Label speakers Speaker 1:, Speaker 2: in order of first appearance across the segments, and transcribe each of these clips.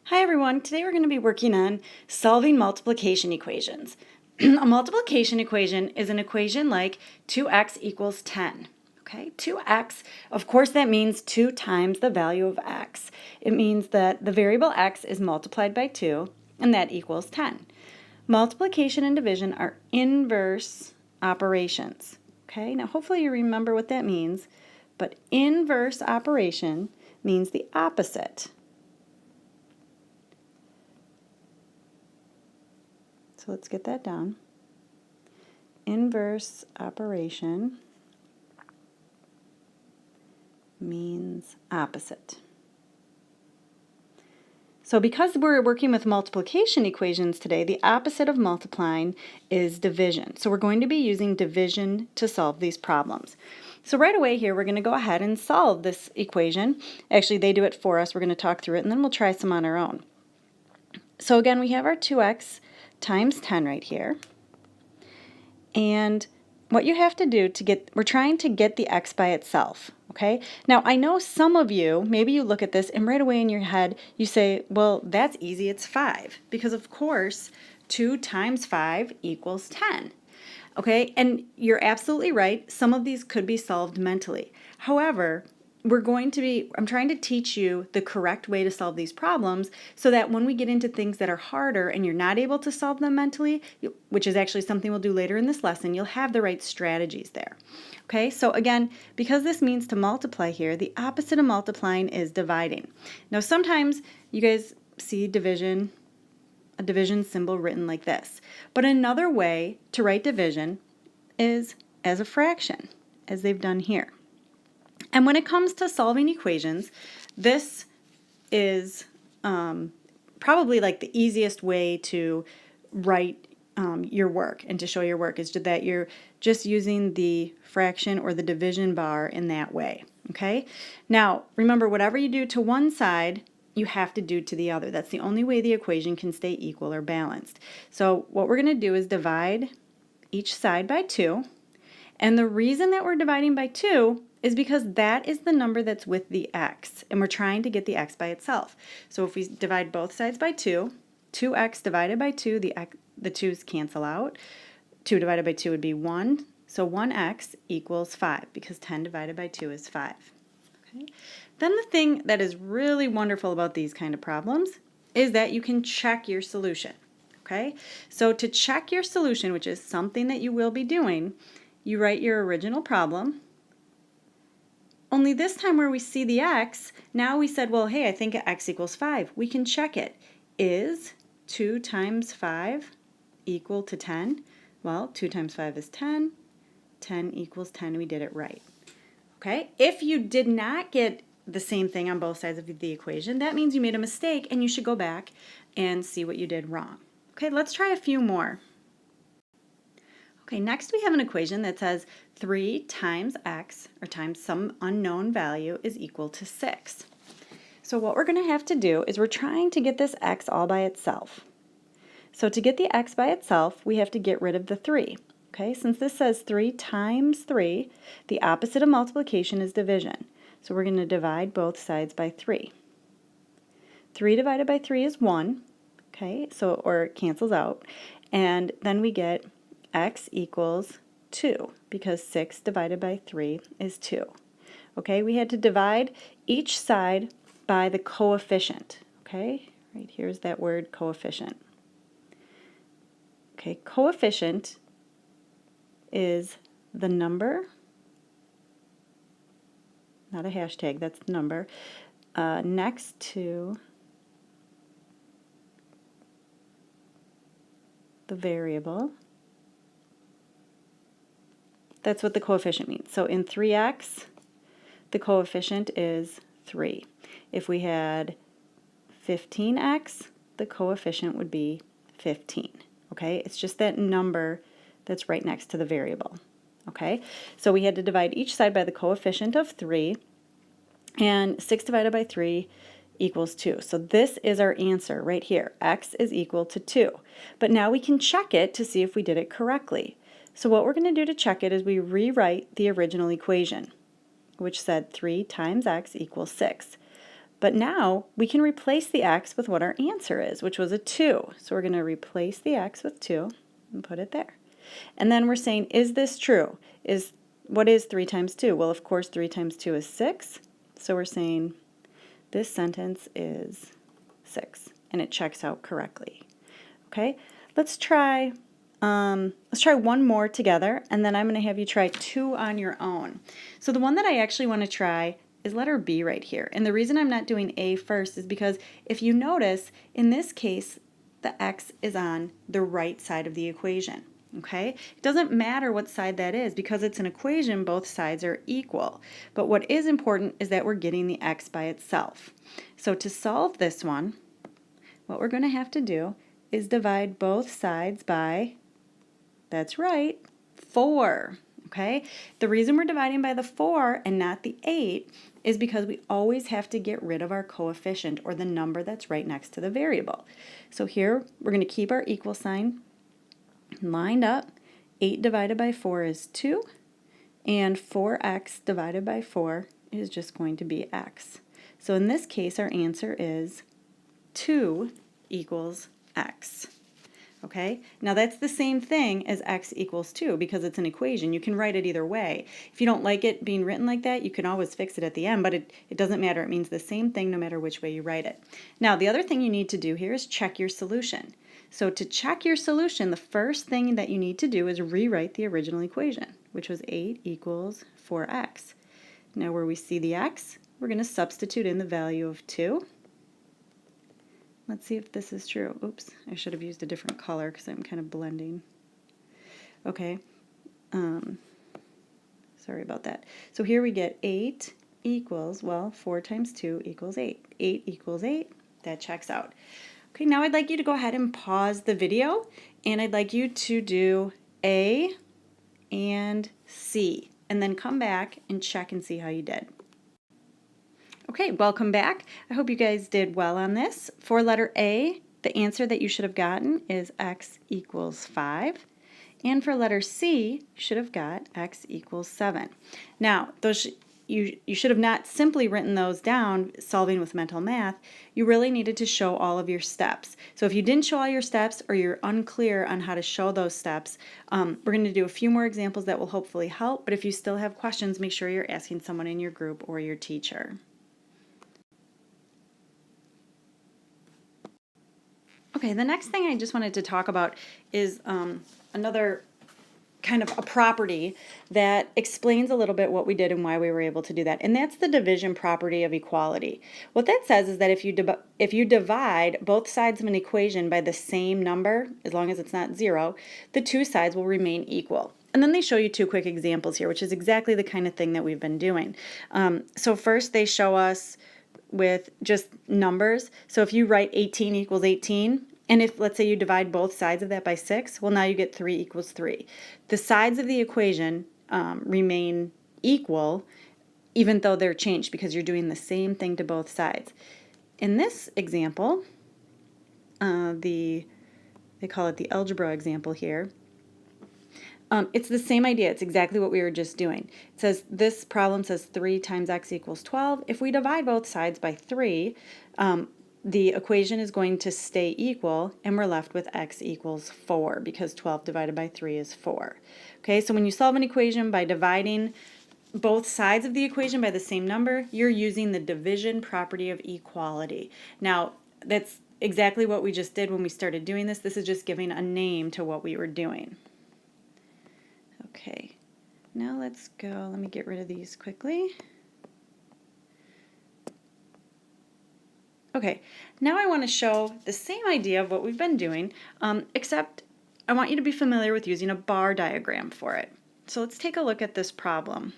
Speaker 1: Hi everyone, today we're going to be working on solving multiplication equations. A multiplication equation is an equation like 2x equals 10. Okay, 2x, of course that means 2 times the value of x. It means that the variable x is multiplied by 2 and that equals 10. Multiplication and division are inverse operations. Okay, now hopefully you remember what that means, but inverse operation means the opposite. So let's get that down. Inverse operation means opposite. So because we're working with multiplication equations today, the opposite of multiplying is division. So we're going to be using division to solve these problems. So right away here, we're going to go ahead and solve this equation. Actually, they do it for us. We're going to talk through it, and then we'll try some on our own. So again, we have our 2x times 10 right here. And what you have to do we're trying to get the x by itself, okay? Now, I know some of you, maybe you look at this and right away in your head, you say, well, that's easy, it's 5. Because of course, 2 times 5 equals 10. Okay, and you're absolutely right. Some of these could be solved mentally. However, I'm trying to teach you the correct way to solve these problems so that when we get into things that are harder and you're not able to solve them mentally, which is actually something we'll do later in this lesson, you'll have the right strategies there. Okay, so again, because this means to multiply here, the opposite of multiplying is dividing. Now sometimes you guys see a division symbol written like this. But another way to write division is as a fraction, as they've done here. And when it comes to solving equations, this is probably like the easiest way to write your work and to show your work is that you're just using the fraction or the division bar in that way. Okay? Now, remember, whatever you do to one side, you have to do to the other. That's the only way the equation can stay equal or balanced. So what we're going to do is divide each side by 2. And the reason that we're dividing by 2 is because that is the number that's with the x, and we're trying to get the x by itself. So if we divide both sides by 2, 2x divided by 2, the 2's cancel out. 2 divided by 2 would be 1, so 1x equals 5, because 10 divided by 2 is 5. Okay. Then the thing that is really wonderful about these kind of problems is that you can check your solution. Okay, so to check your solution, which is something that you will be doing, you write your original problem. Only this time where we see the x, now we said, well, hey, I think x equals 5. We can check it. Is 2 times 5 equal to 10? Well, 2 times 5 is 10. 10 equals 10. We did it right. Okay? If you did not get the same thing on both sides of the equation, that means you made a mistake and you should go back and see what you did wrong. Okay, let's try a few more. Okay, next we have an equation that says 3 times x, or times some unknown value, is equal to 6. So what we're going to have to do is we're trying to get this x all by itself. So to get the x by itself, we have to get rid of the 3. Okay, since this says 3 times 3, the opposite of multiplication is division. So we're going to divide both sides by 3. 3 divided by 3 is 1, okay, or it cancels out. And then we get x equals 2, because 6 divided by 3 is 2. Okay, we had to divide each side by the coefficient. Okay, right here's that word coefficient. Okay, coefficient is the number, not a hashtag, that's the number, next to the variable. That's what the coefficient means. So in 3x, the coefficient is 3. If we had 15x, the coefficient would be 15. Okay, it's just that number that's right next to the variable. Okay, so we had to divide each side by the coefficient of 3, and 6 divided by 3 equals 2. So this is our answer right here. X is equal to 2. But now we can check it to see if we did it correctly. So what we're going to do to check it is we rewrite the original equation, which said 3 times x equals 6. But now we can replace the x with what our answer is, which was a 2. So we're going to replace the x with 2 and put it there. And then we're saying, is this true? What is 3 times 2? Well, of course, 3 times 2 is 6. So we're saying this sentence is 6, and it checks out correctly. Okay, let's try one more together, and then I'm going to have you try 2 on your own. So the one that I actually want to try is letter B right here. And the reason I'm not doing A first is because if you notice, in this case, the x is on the right side of the equation. Okay, it doesn't matter what side that is because it's an equation, both sides are equal. But what is important is that we're getting the x by itself. So to solve this one, what we're going to have to do is divide both sides by, that's right, 4. Okay, the reason we're dividing by the 4 and not the 8 is because we always have to get rid of our coefficient or the number that's right next to the variable. So here we're going to keep our equal sign lined up. 8 divided by 4 is 2, and 4x divided by 4 is just going to be x. So in this case, our answer is 2 equals x. Okay, now that's the same thing as x equals 2 because it's an equation. You can write it either way. If you don't like it being written like that, you can always fix it at the end, but it doesn't matter. It means the same thing no matter which way you write it. Now, the other thing you need to do here is check your solution. So to check your solution, the first thing that you need to do is rewrite the original equation, which was 8 equals 4x. Now where we see the x, we're going to substitute in the value of 2. Let's see if this is true. Oops, I should have used a different color because I'm kind of blending. Okay, sorry about that. So here we get 8 equals, well, 4 times 2 equals 8. 8 equals 8, that checks out. Okay, now I'd like you to go ahead and pause the video, and I'd like you to do A and C, and then come back and check and see how you did. Okay, welcome back. I hope you guys did well on this. For letter A, the answer that you should have gotten is x equals 5. And for letter C, you should have got x equals 7. Now, you should have not simply written those down solving with mental math. You really needed to show all of your steps. So if you didn't show all your steps or you're unclear on how to show those steps, we're going to do a few more examples that will hopefully help. But if you still have questions, make sure you're asking someone in your group or your teacher. Okay, the next thing I just wanted to talk about is another kind of a property that explains a little bit what we did and why we were able to do that, and that's the division property of equality. What that says is that if you divide both sides of an equation by the same number, as long as it's not 0, the two sides will remain equal. And then they show you 2 quick examples here, which is exactly the kind of thing that we've been doing. So first they show us with just numbers. So if you write 18 equals 18, and if, let's say, you divide both sides of that by 6, well, now you get 3 equals 3. The sides of the equation remain equal, even though they're changed, because you're doing the same thing to both sides. In this example, they call it the algebra example here, it's the same idea. It's exactly what we were just doing. It says, this problem says 3 times x equals 12. If we divide both sides by 3, the equation is going to stay equal, and we're left with x equals 4, because 12 divided by 3 is 4. Okay, so when you solve an equation by dividing both sides of the equation by the same number, you're using the division property of equality. Now, that's exactly what we just did when we started doing this. This is just giving a name to what we were doing. Okay, now let's go. Let me get rid of these quickly. Okay, now I want to show the same idea of what we've been doing, except I want you to be familiar with using a bar diagram for it. So let's take a look at this problem.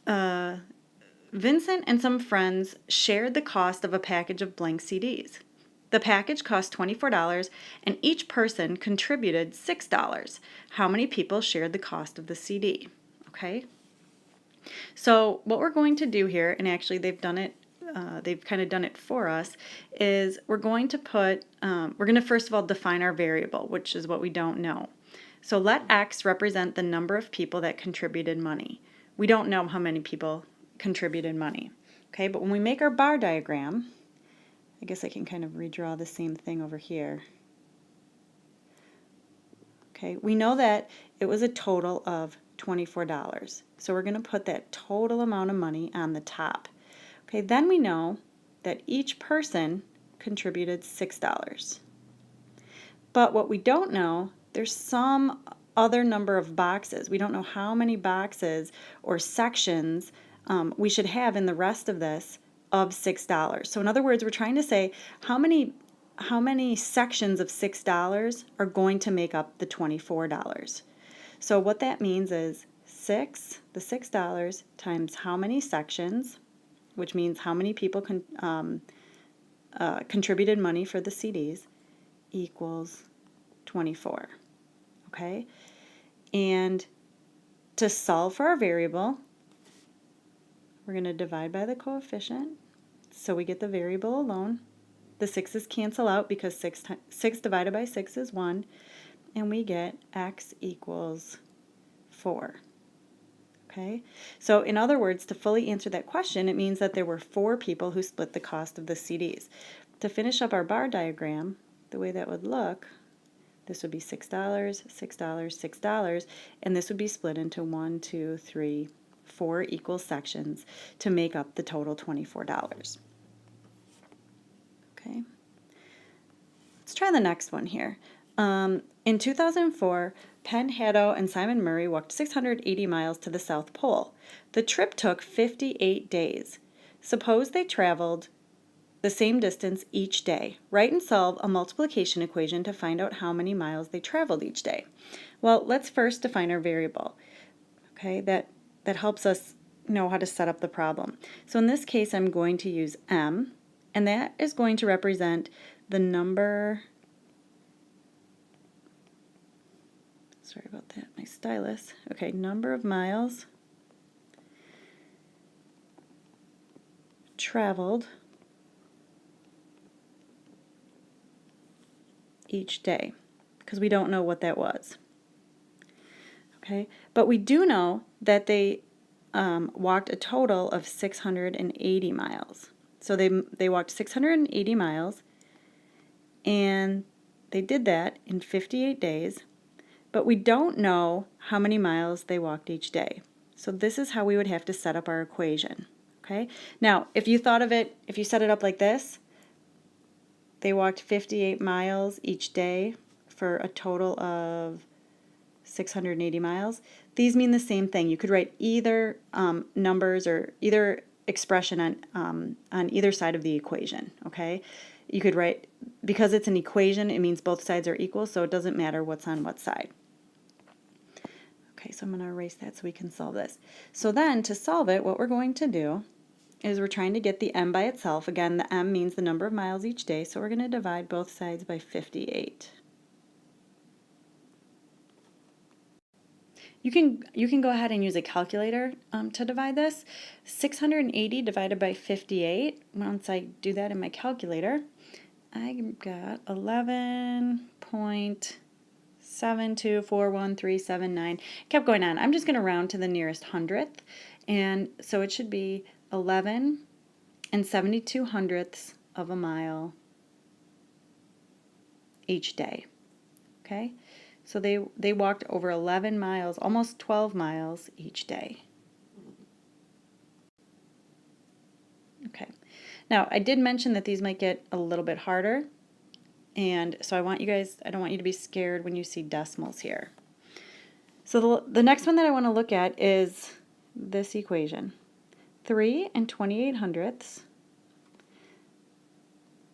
Speaker 1: Vincent and some friends shared the cost of a package of blank CDs. The package cost $24, and each person contributed $6. How many people shared the cost of the CD? Okay, so what we're going to do here, and actually they've done it, they've kind of done it for us, is we're going to put, we're going to first of all define our variable, which is what we don't know. So let X represent the number of people that contributed money. We don't know how many people contributed money. Okay, but when we make our bar diagram, I guess I can kind of redraw the same thing over here. Okay, we know that it was a total of $24. So we're going to put that total amount of money on the top. Okay, then we know that each person contributed $6. But what we don't know, there's some other number of boxes. We don't know how many boxes or sections we should have in the rest of this of $6. So in other words, we're trying to say how many sections of $6 are going to make up the $24. So what that means is the $6 times how many sections, which means how many people contributed money for the CDs, equals 24. Okay? And to solve for our variable, we're going to divide by the coefficient. So we get the variable alone. The 6's cancel out because 6 divided by 6 is 1. And we get x equals 4. Okay? So in other words, to fully answer that question, it means that there were 4 people who split the cost of the CDs. To finish up our bar diagram, the way that would look, this would be $6, $6, $6, and this would be split into 1, 2, 3, 4 equal sections to make up the total $24. Okay. Let's try the next one here. In 2004, Penn Hadow and Simon Murray walked 680 miles to the South Pole. The trip took 58 days. Suppose they traveled the same distance each day. Write and solve a multiplication equation to find out how many miles they traveled each day. Well, let's first define our variable. Okay, that helps us know how to set up the problem. So in this case, I'm going to use m, and that is going to represent the number, sorry about that, my stylus. Okay, number of miles traveled each day, because we don't know what that was. Okay, but we do know that they walked a total of 680 miles. So they walked 680 miles, and they did that in 58 days, but we don't know how many miles they walked each day. So this is how we would have to set up our equation. Okay, now if you thought of it, if you set it up like this, they walked 58 miles each day for a total of 680 miles. These mean the same thing. You could write either numbers or either expression on either side of the equation, okay? You could write, because it's an equation, it means both sides are equal, so it doesn't matter what's on what side. Okay, so I'm going to erase that so we can solve this. So then, to solve it, what we're going to do is we're trying to get the m by itself. Again, the m means the number of miles each day, so we're going to divide both sides by 58. You can go ahead and use a calculator to divide this. 680 divided by 58, once I do that in my calculator, I got 11.724137.9. Kept going on. I'm just going to round to the nearest hundredth, and so it should be 11 and 72 hundredths of a mile each day. Okay, so they walked over 11 miles, almost 12 miles each day. Okay, now I did mention that these might get a little bit harder, and so I don't want you to be scared when you see decimals here. So the next one that I want to look at is this equation. 3 and 28 hundredths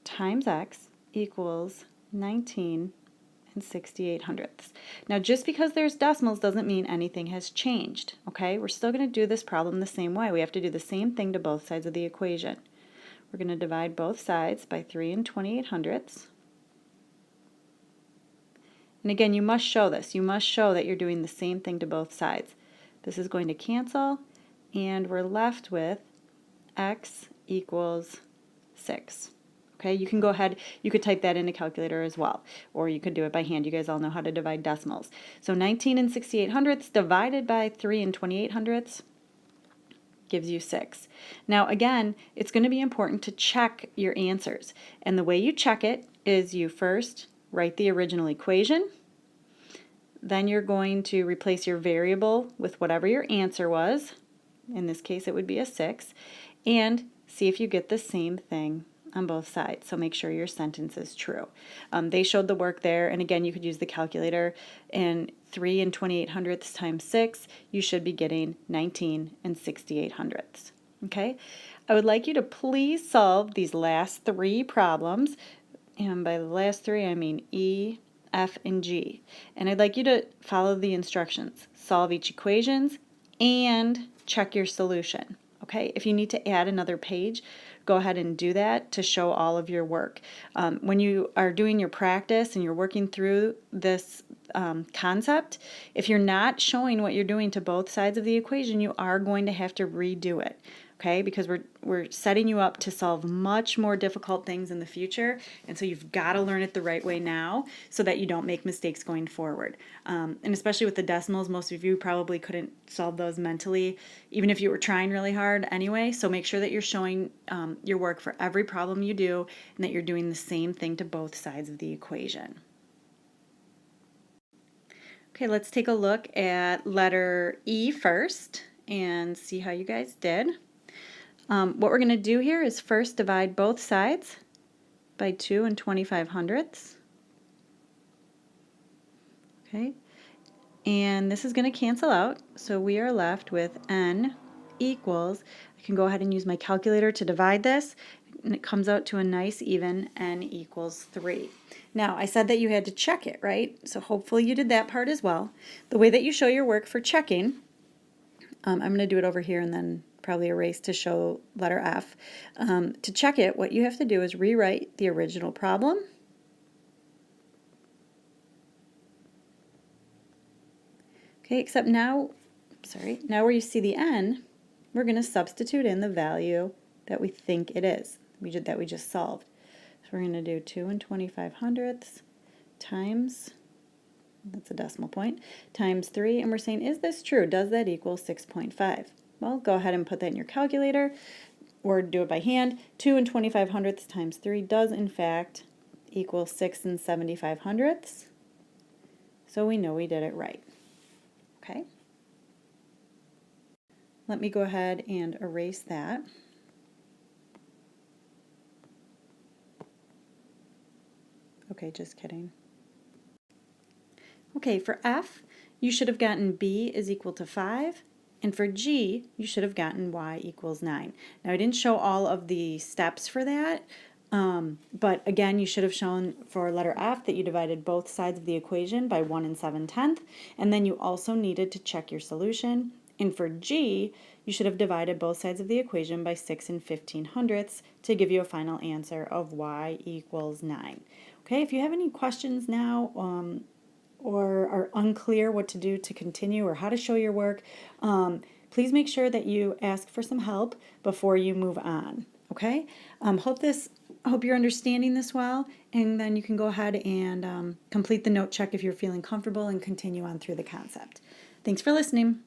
Speaker 1: times x equals 19 and 68 hundredths. Now, just because there's decimals doesn't mean anything has changed, okay? We're still going to do this problem the same way. We have to do the same thing to both sides of the equation. We're going to divide both sides by 3 and 28 hundredths. And again, you must show this. You must show that you're doing the same thing to both sides. This is going to cancel, and we're left with x equals 6. Okay, you can go ahead, you could type that in a calculator as well, or you could do it by hand. You guys all know how to divide decimals. So 19 and 68 hundredths divided by 3 and 28 hundredths, gives you 6. Now again, it's going to be important to check your answers. And the way you check it is you first write the original equation, then you're going to replace your variable with whatever your answer was. In this case, it would be a 6, and see if you get the same thing on both sides. So make sure your sentence is true. They showed the work there, and again, you could use the calculator. And 3 and 28 hundredths times 6, you should be getting 19 and 68 hundredths. Okay? I would like you to please solve these last 3 problems, and by the last 3, I mean E, F, and G. And I'd like you to follow the instructions. Solve each equations and check your solution. Okay, if you need to add another page, go ahead and do that to show all of your work. When you are doing your practice and you're working through this concept, if you're not showing what you're doing to both sides of the equation, you are going to have to redo it. Okay, because we're setting you up to solve much more difficult things in the future, and so you've got to learn it the right way now so that you don't make mistakes going forward. And especially with the decimals, most of you probably couldn't solve those mentally, even if you were trying really hard anyway. So make sure that you're showing your work for every problem you do, and that you're doing the same thing to both sides of the equation. Okay, let's take a look at letter E first and see how you guys did. What we're going to do here is first divide both sides by 2 and 25 hundredths. Okay, and this is going to cancel out, so we are left with n equals, I can go ahead and use my calculator to divide this, and it comes out to a nice even n equals 3. Now, I said that you had to check it, right? So hopefully you did that part as well. The way that you show your work for checking, I'm going to do it over here and then probably erase to show letter F. To check it, what you have to do is rewrite the original problem. Okay, except now, now where you see the n, we're going to substitute in the value that we think it is, that we just solved. So we're going to do 2 and 25 hundredths times, that's a decimal point, times 3, and we're saying, is this true? Does that equal 6.5? Well, go ahead and put that in your calculator or do it by hand. 2 and 25 hundredths times 3 does in fact equal 6 and 75 hundredths. So we know we did it right. Okay. Let me go ahead and erase that. Okay, just kidding. Okay, for F, you should have gotten B is equal to 5. And for G, you should have gotten y equals 9. Now, I didn't show all of the steps for that, but again, you should have shown for letter F that you divided both sides of the equation by 1 and 7/10, and then you also needed to check your solution. And for G, you should have divided both sides of the equation by 6 and 15 hundredths to give you a final answer of y equals 9. Okay, if you have any questions now, or are unclear what to do to continue or how to show your work, please make sure that you ask for some help before you move on. Okay? Hope you're understanding this well, and then you can go ahead and complete the note check if you're feeling comfortable and continue on through the concept. Thanks for listening.